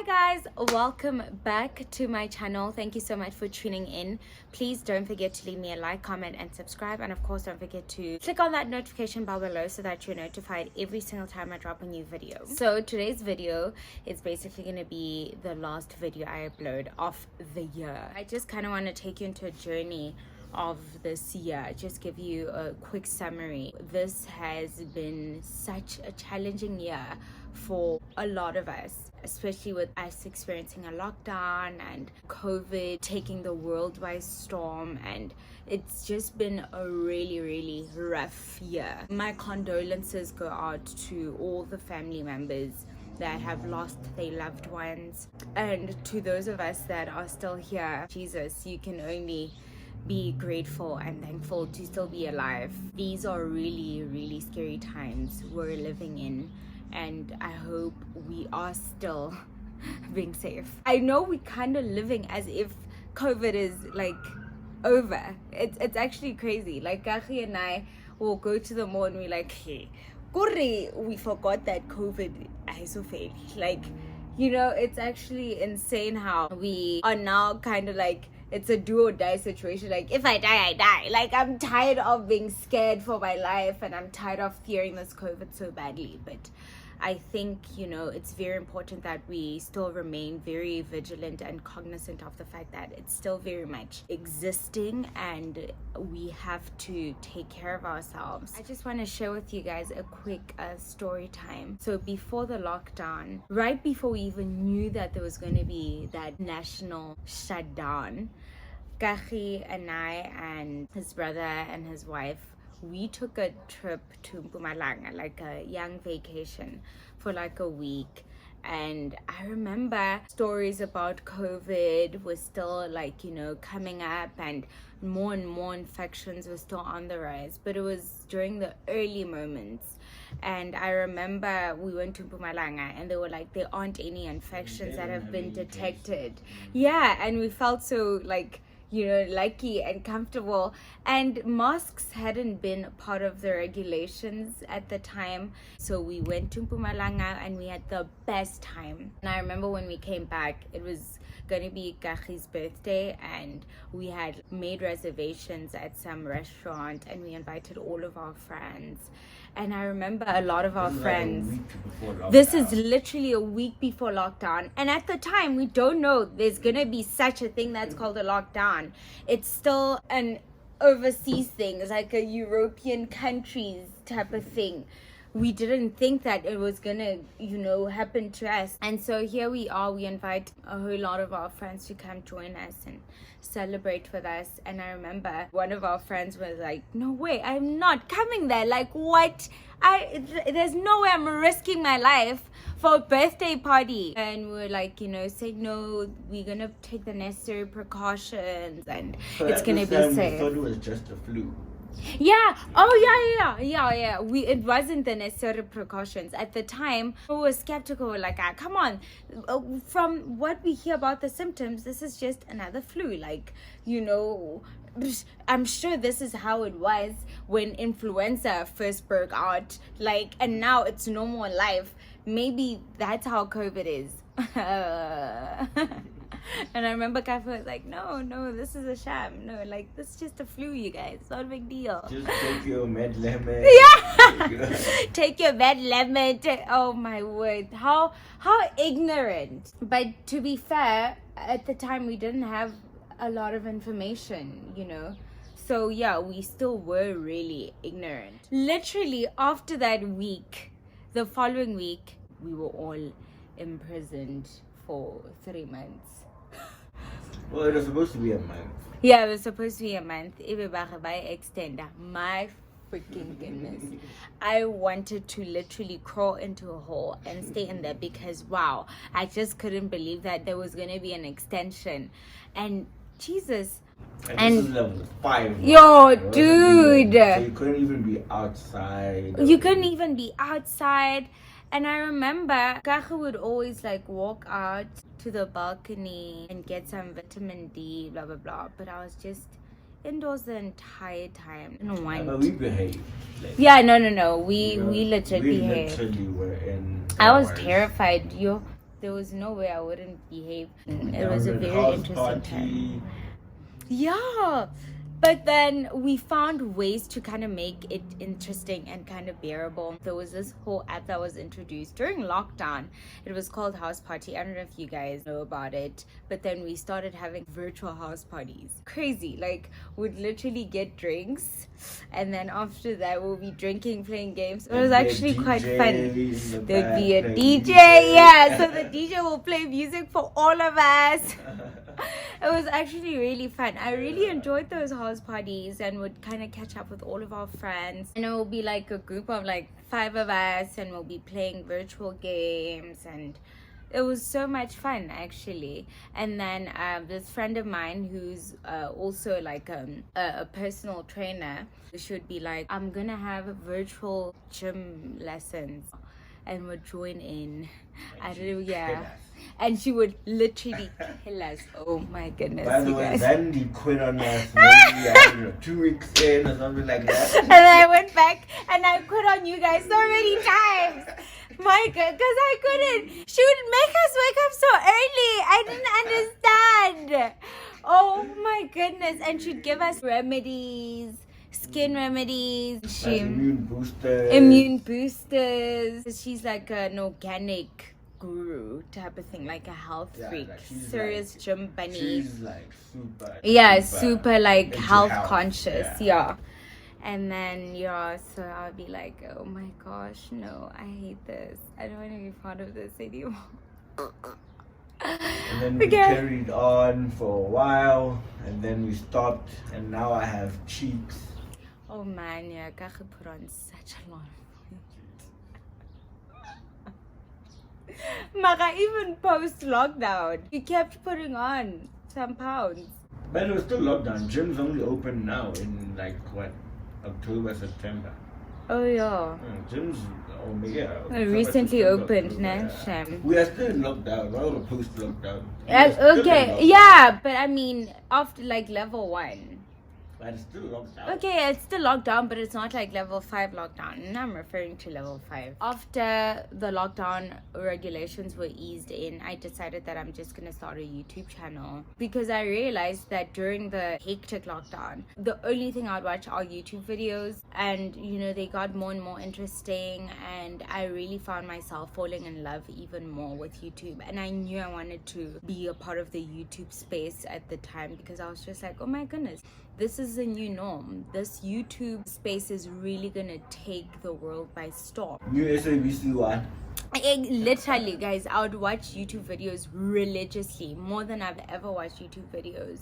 Hi guys, welcome back to my channel. Thank you so much for tuning in. Please don't forget to leave me a like, comment and subscribe, and of course don't forget to click on that notification bell below so that you're notified every single time I drop a new video. So today's video is basically going to be the last video I upload of the year. I just kind of want to take you into a journey of this year, just give you a quick summary. This has been such a challenging year for a lot of us, especially with us experiencing a lockdown and COVID taking the world by storm, and it's just been a really rough year. My condolences go out to all the family members that have lost their loved ones, and to those of us that are still here, Jesus, you can only be grateful and thankful to still be alive. These are really scary times we're living in, and I hope we are still being safe. I know we're kind of living as if COVID is like over. It's actually crazy. Like Gachi and I will go to the mall and we're like, hey, we forgot that COVID is so failed. Like, you know, it's actually insane how we are now kind of like, it's a do or die situation. Like, if I die, I die. Like, I'm tired of being scared for my life, and I'm tired of fearing this COVID so badly. But I think, you know, it's very important that we still remain very vigilant and cognizant of the fact that it's still very much existing, and we have to take care of ourselves. I just want to share with you guys a quick story time. So before the lockdown, right before we even knew that there was going to be that national shutdown, Kachi and I and his brother and his wife, we took a trip to Mpumalanga, like a young vacation for like a week. And I remember stories about COVID was still like, you know, coming up, and more infections were still on the rise, but it was during the early moments. And I remember we went to Mpumalanga and they were like, there aren't any infections that have been detected. Yeah, and we felt so like, you know, lucky and comfortable, and masks hadn't been part of the regulations at the time. So we went to Mpumalanga and we had the best time. And I remember when we came back, it was going to be Kachi's birthday, and we had made reservations at some restaurant and we invited all of our friends. And I remember a lot of our friends, this is literally a week before lockdown, and at the time we don't know there's gonna be such a thing that's called a lockdown. It's still an overseas thing. It's like a European countries type of thing. We didn't think that it was gonna, you know, happen to us. And so here we are, we invite a whole lot of our friends to come join us and celebrate with us. And I remember one of our friends was like, no way, I'm not coming there. Like, what? There's no way I'm risking my life for a birthday party. And we were like, you know, say no, we're gonna take the necessary precautions, and so it's gonna be safe. I thought it was just a flu. Yeah. Oh yeah. It wasn't the necessary precautions at the time. We were skeptical. We're like, come on. From what we hear about the symptoms, this is just another flu. Like, you know, I'm sure this is how it was when influenza first broke out. Like, and now it's normal life. Maybe that's how COVID is. And I remember Kafa was like, no, this is a sham. No, like, this is just a flu, you guys. It's not a big deal. Just take your med lemon. Yeah. Take your med lemon. Oh my word. How ignorant. But to be fair, at the time we didn't have a lot of information, you know. So yeah, we still were really ignorant. Literally after that week, the following week, we were all imprisoned for 3 months. Well, it was supposed to be a month. Yeah, it was supposed to be a month. By extender. My freaking goodness. I wanted to literally crawl into a hole and stay in there because, wow, I just couldn't believe that there was going to be an extension. And Jesus. And this is level 5. Yo, dude. So you couldn't even be outside. You couldn't even be outside. And I remember Kacha would always like walk out to the balcony and get some vitamin D, blah blah blah. But I was just indoors the entire time. I didn't want. But we behaved. Like, yeah, no. We you know, legit we behaved. literally were in. I was terrified. There was no way I wouldn't behave. It Down was a at very house interesting party. time. Yeah. But then we found ways to kind of make it interesting and kind of bearable. There was this whole app that was introduced during lockdown. It was called House Party. I don't know if you guys know about it. But then we started having virtual house parties. Crazy. Like, we'd literally get drinks. And then after that, we'll be drinking, playing games. It was actually quite fun. There'd be a DJ. Yeah, so the DJ will play music for all of us. It was actually really fun. I really enjoyed those house parties and would kind of catch up with all of our friends. And it will be like a group of like 5 of us, and we'll be playing virtual games, and it was so much fun actually. And then this friend of mine who's also like a personal trainer, should be like, I'm gonna have virtual gym lessons, and would join in. I don't know, yeah. And she would literally kill us. Oh my goodness. By the way, guys. then he quit on us maybe, I don't know, 2 weeks in or something like that. And then I went back and I quit on you guys so many times. My God, because I couldn't. She would make us wake up so early. I didn't understand. Oh my goodness. And she'd give us remedies. Skin remedies. Like Immune boosters. She's like an organic guru type of thing, like a health freak, like serious like, gym bunny. She's like super like health conscious. Yeah. And then so I'll be like, oh my gosh, no, I hate this. I don't want to be part of this anymore. And then we carried on for a while, and then we stopped, and now I have cheeks. Oh man, yeah, Kache put on such a lot of weight. Maka, even post lockdown, you kept putting on some pounds. But it was still lockdown. Gyms only open now in like what, October, September. Oh yeah. Gyms, Recently opened, nah, shame. We are still in lockdown. We're all post lockdown. Okay, yeah, but I mean after like level 1. But it's still locked down. Okay, it's still locked down, but it's not like level 5 lockdown. And I'm referring to level 5. After the lockdown regulations were eased in, I decided that I'm just going to start a YouTube channel. Because I realized that during the hectic lockdown, the only thing I'd watch are YouTube videos. And, you know, they got more and more interesting. And I really found myself falling in love even more with YouTube. And I knew I wanted to be a part of the YouTube space at the time. Because I was just like, oh my goodness. This is a new norm. This YouTube space is really gonna take the world by storm. New SABC one. Literally, guys, I would watch YouTube videos religiously, more than I've ever watched YouTube videos.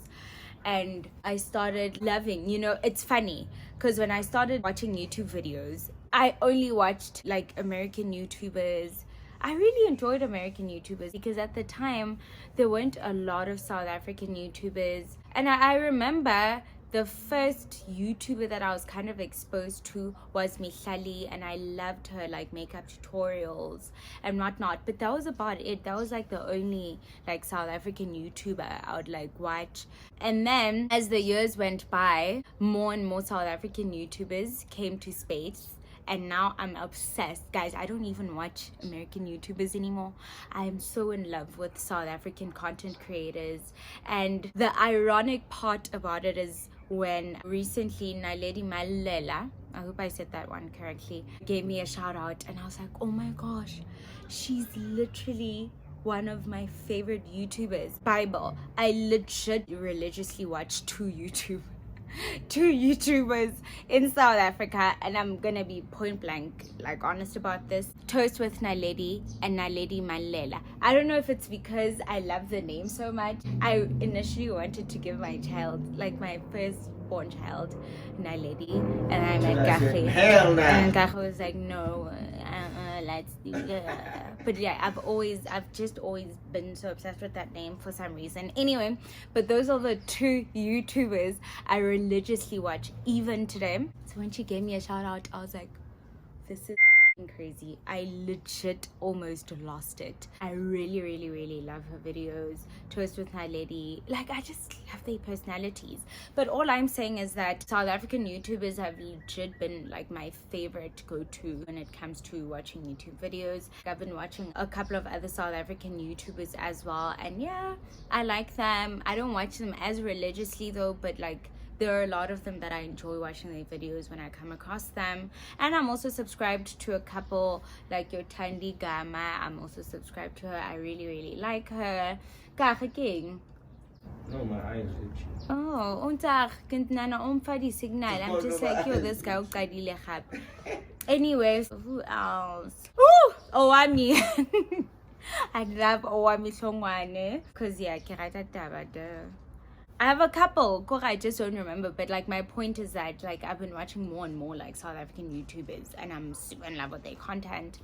And I started loving, you know, it's funny because when I started watching YouTube videos, I only watched like American YouTubers. I really enjoyed American YouTubers because at the time there weren't a lot of South African YouTubers. And I remember the first YouTuber that I was kind of exposed to was Mihlali, and I loved her like makeup tutorials and whatnot. But that was about it. That was like the only like South African YouTuber I would like watch. And then as the years went by, more and more South African YouTubers came to space. And now I'm obsessed. Guys, I don't even watch American YouTubers anymore. I am so in love with South African content creators. And the ironic part about it is when recently Naledi Malela, I hope I said that one correctly, gave me a shout out. And I was like, oh my gosh, she's literally one of my favorite YouTubers. Bible, I legit religiously watch two YouTubers in South Africa, and I'm gonna be point blank like honest about this. Toast with Naledi and Naledi Malela. I don't know if it's because I love the name so much. I initially wanted to give my child, like my firstborn child, Naledi, and I met Kache. Hell no. And Kache was like, no, let's do it. But yeah, I've just always been so obsessed with that name for some reason. Anyway, but those are the two YouTubers I religiously watch even today. So when she gave me a shout out, I was like, this is Crazy. I legit almost lost it. I really love her videos. Toast with My Lady. Like, I just love their personalities. But all I'm saying is that South African YouTubers have legit been like my favorite go-to when it comes to watching YouTube videos. I've been watching a couple of other South African YouTubers as well, and yeah, I like them. I don't watch them as religiously though, but like there are a lot of them that I enjoy watching their videos when I come across them. And I'm also subscribed to a couple, like your Tandy Gama. I'm also subscribed to her. I really like her. King. No, my eyes itchy. Oh, untag kunt na omfa die signal. I'm just like, yo, this guy ukadile khap. Anyways, who else? Ooh, Owami. I love Owami Songwane. Cause yeah, ke rata taba de. I have a couple, I just don't remember, but like my point is that like I've been watching more and more like South African YouTubers, and I'm super in love with their content.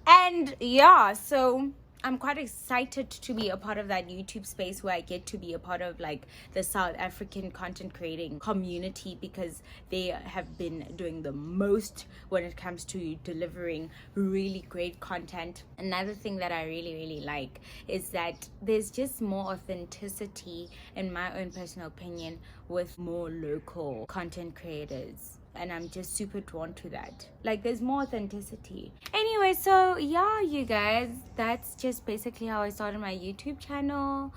And yeah, so I'm quite excited to be a part of that YouTube space where I get to be a part of like the South African content creating community, because they have been doing the most when it comes to delivering really great content. Another thing that I really like is that there's just more authenticity, in my own personal opinion, with more local content creators. And I'm just super drawn to that. Like, there's more authenticity. Anyway, so yeah, you guys, that's just basically how I started my YouTube channel.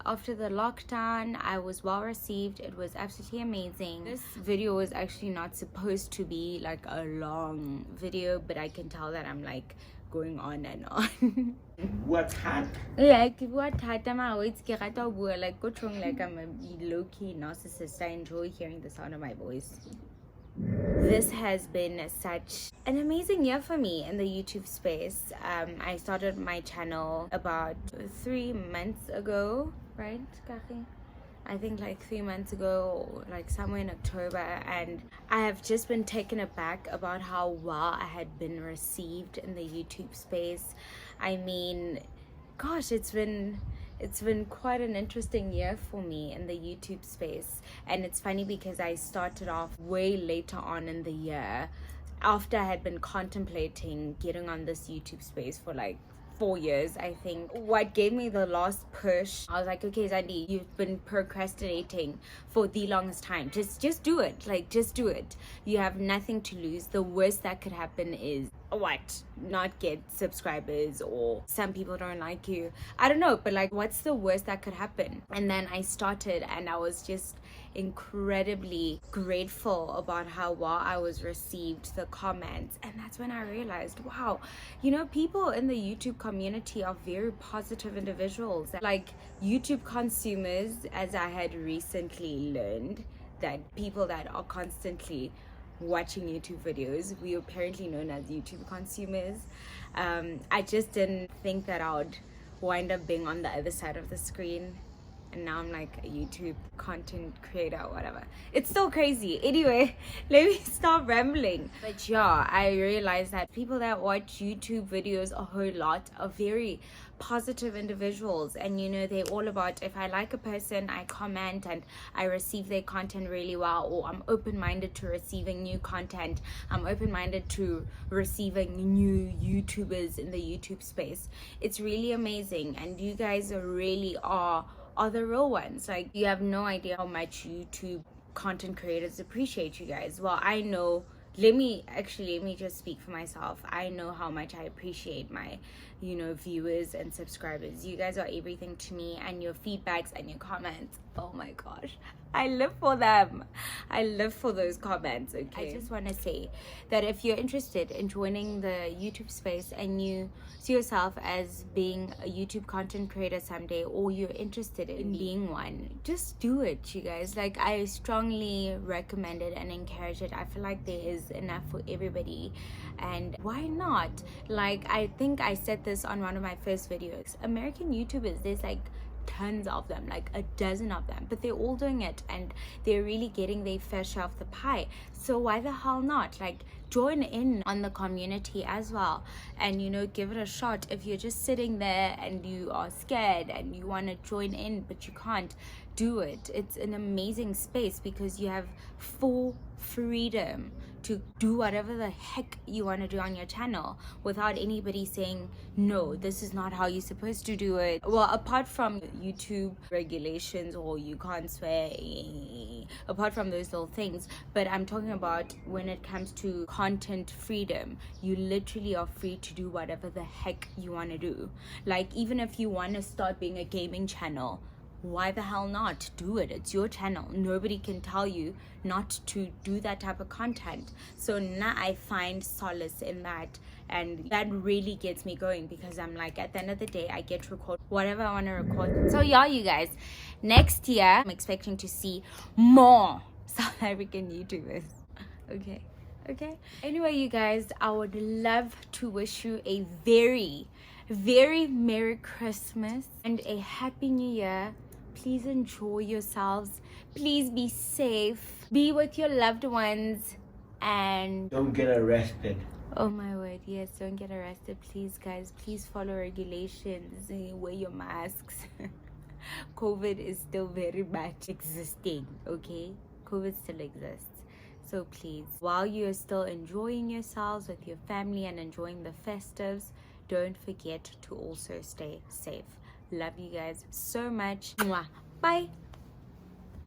After the lockdown, I was well received. It was absolutely amazing. This video was actually not supposed to be like a long video, but I can tell that I'm like going on and on. What's hot? Like, what I'm always like like I'm a low-key narcissist. I enjoy hearing the sound of my voice. This has been such an amazing year for me in the YouTube space. I started my channel about 3 months ago, right, Kachi? I think like 3 months ago, like somewhere in October, and I have just been taken aback about how well I had been received in the YouTube space. I mean, gosh, it's been quite an interesting year for me in the YouTube space. And it's funny because I started off way later on in the year, after I had been contemplating getting on this YouTube space for like 4 years, I think. What gave me the last push, I was like, okay, Zandi, you've been procrastinating for the longest time. Just do it. Like, just do it. You have nothing to lose. The worst that could happen is what? Not get subscribers, or some people don't like you. I don't know, but like, what's the worst that could happen? And then I started, and I was just incredibly grateful about how well I was received, the comments. And that's when I realized, wow, you know, people in the YouTube community are very positive individuals. Like, YouTube consumers, as I had recently learned, that people that are constantly watching YouTube videos, we are apparently known as YouTube consumers. I just didn't think that I would wind up being on the other side of the screen, and now I'm like a YouTube content creator or whatever. It's so crazy. Anyway, let me stop rambling. But yeah, I realized that people that watch YouTube videos a whole lot are very positive individuals, and you know, they're all about, if I like a person, I comment and I receive their content really well, or I'm open-minded to receiving new content, I'm open-minded to receiving new YouTubers in the YouTube space. It's really amazing, and you guys really are the real ones. Like, you have no idea how much YouTube content creators appreciate you guys. Well, I know, let me just speak for myself. I know how much I appreciate my, you know, viewers and subscribers. You guys are everything to me, and your feedbacks and your comments, oh my gosh, I live for them. I live for those comments. Okay, I just want to say that if you're interested in joining the YouTube space and you see yourself as being a YouTube content creator someday, or you're interested in being one, just do it, you guys. Like, I strongly recommend it and encourage it. I feel like there is enough for everybody, and why not? Like, I think I said this on one of my first videos. American YouTubers, there's like tons of them, like a dozen of them, but they're all doing it, and they're really getting their fair share of the pie. So why the hell not? Like, join in on the community as well, and you know, give it a shot. If you're just sitting there and you are scared and you want to join in but you can't, do it. It's an amazing space because you have full freedom to do whatever the heck you want to do on your channel without anybody saying, no, this is not how you're supposed to do it. Well, apart from YouTube regulations, or you can't swear, apart from those little things, but I'm talking about when it comes to content freedom, you literally are free to do whatever the heck you want to do. Like, even if you want to start being a gaming channel, why the hell not? Do it. It's your channel. Nobody can tell you not to do that type of content. So now I find solace in that, and that really gets me going, because I'm like, at the end of the day, I get to record whatever I want to record. So yeah, you guys, next year I'm expecting to see more South African YouTubers. Okay, anyway, you guys, I would love to wish you a very, very Merry Christmas and a Happy New Year. Please enjoy yourselves. Please be safe. Be with your loved ones. And don't get arrested. Oh my word, yes, don't get arrested. Please, guys, please follow regulations. Wear your masks. COVID is still very much existing, okay? COVID still exists. So please, while you're still enjoying yourselves with your family and enjoying the festives, don't forget to also stay safe. Love you guys so much. Mwah. Bye.